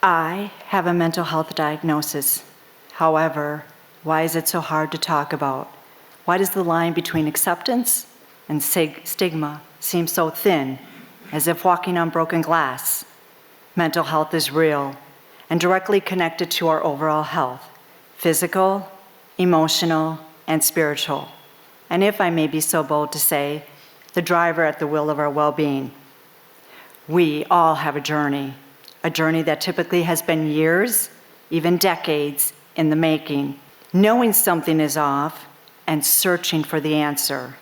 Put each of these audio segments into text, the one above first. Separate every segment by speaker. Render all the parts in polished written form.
Speaker 1: I have a mental health diagnosis. However, why is it so hard to talk about? Why does the line between acceptance and stigma seem so thin, as if walking on broken glass? Mental health is real and directly connected to our overall health, physical, emotional, and spiritual. And if I may be so bold to say, the driver at the wheel of our well-being. We all have a journey that typically has been years, even decades, in the making, knowing something is off and searching for the answer.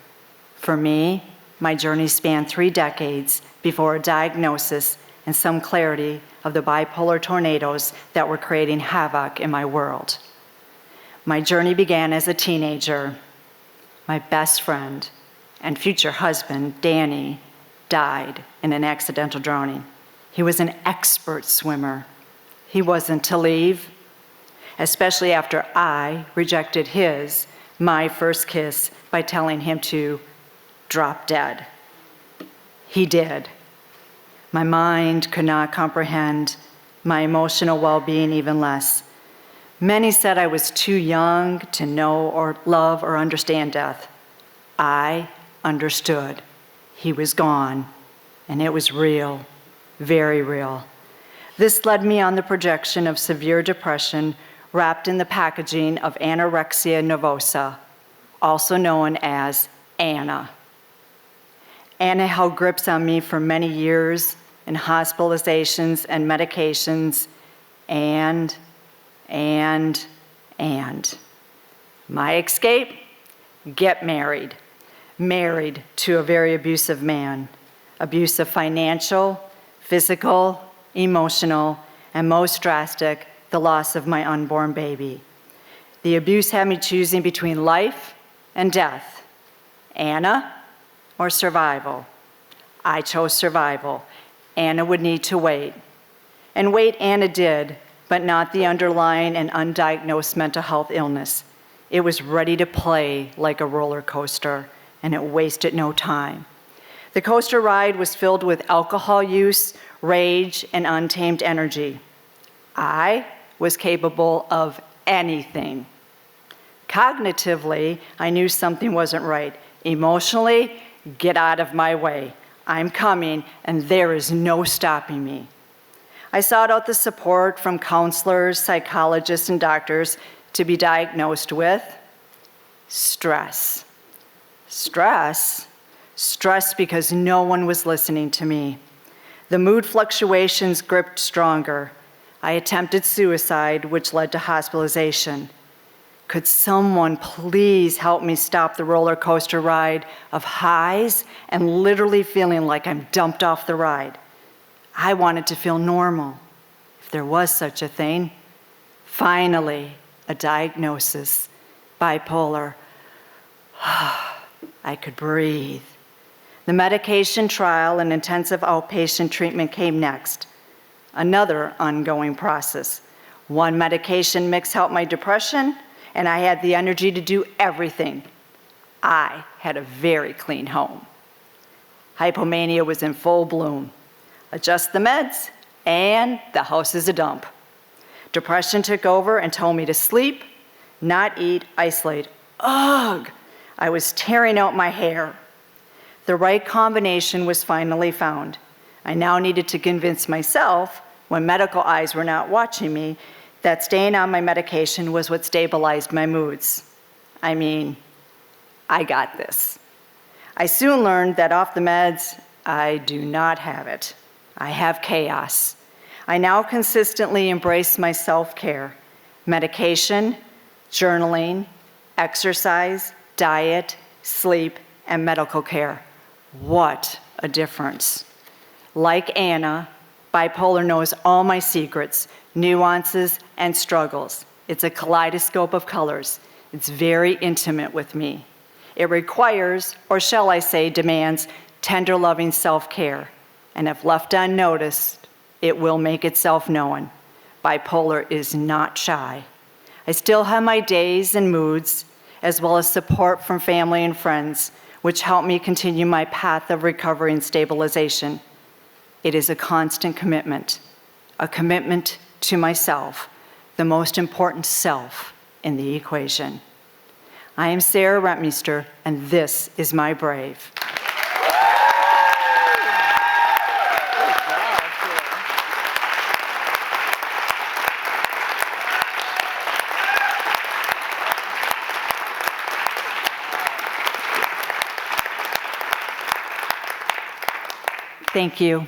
Speaker 1: For me, my journey spanned 3 decades before a diagnosis and some clarity of the bipolar tornadoes that were creating havoc in my world. My journey began as a teenager. My best friend and future husband, Danny, died in an accidental drowning. He was an expert swimmer. He wasn't to leave, especially after I rejected my first kiss, by telling him to drop dead. He did. My mind could not comprehend, my emotional well-being even less. Many said I was too young to know or love or understand death. I understood. He was gone, and it was real, very real. This led me on the projection of severe depression wrapped in the packaging of anorexia nervosa, also known as Anna. Anna held grips on me for many years in hospitalizations and medications, and. My escape? Get married. Married to a very abusive man. Abusive financial, physical, emotional, and most drastic, the loss of my unborn baby. The abuse had me choosing between life and death. Anna or survival? I chose survival. Anna would need to wait. And wait Anna did, but not the underlying and undiagnosed mental health illness. It was ready to play like a roller coaster, and it wasted no time. The coaster ride was filled with alcohol use, rage, and untamed energy. I was capable of anything. Cognitively, I knew something wasn't right. Emotionally, get out of my way. I'm coming, and there is no stopping me. I sought out the support from counselors, psychologists, and doctors to be diagnosed with stress. Stress because no one was listening to me. The mood fluctuations gripped stronger. I attempted suicide, which led to hospitalization. Could someone please help me stop the roller coaster ride of highs and literally feeling like I'm dumped off the ride? I wanted to feel normal, if there was such a thing. Finally, a diagnosis, bipolar. I could breathe. The medication trial and intensive outpatient treatment came next. Another ongoing process. One medication mix helped my depression, and I had the energy to do everything. I had a very clean home. Hypomania was in full bloom. Adjust the meds, and the house is a dump. Depression took over and told me to sleep, not eat, isolate. Ugh! I was tearing out my hair. The right combination was finally found. I now needed to convince myself, when medical eyes were not watching me, that staying on my medication was what stabilized my moods. I got this. I soon learned that off the meds, I do not have it. I have chaos. I now consistently embrace my self-care, medication, journaling, exercise, diet, sleep, and medical care. What a difference. Like Anna, bipolar knows all my secrets, nuances, and struggles. It's a kaleidoscope of colors. It's very intimate with me. It requires, or shall I say, demands, tender, loving self-care. And if left unnoticed, it will make itself known. Bipolar is not shy. I still have my days and moods, as well as support from family and friends, which help me continue my path of recovery and stabilization. It is a constant commitment, a commitment to myself, the most important self in the equation. I am Sara Rentmeester, and this is my brave. Thank you.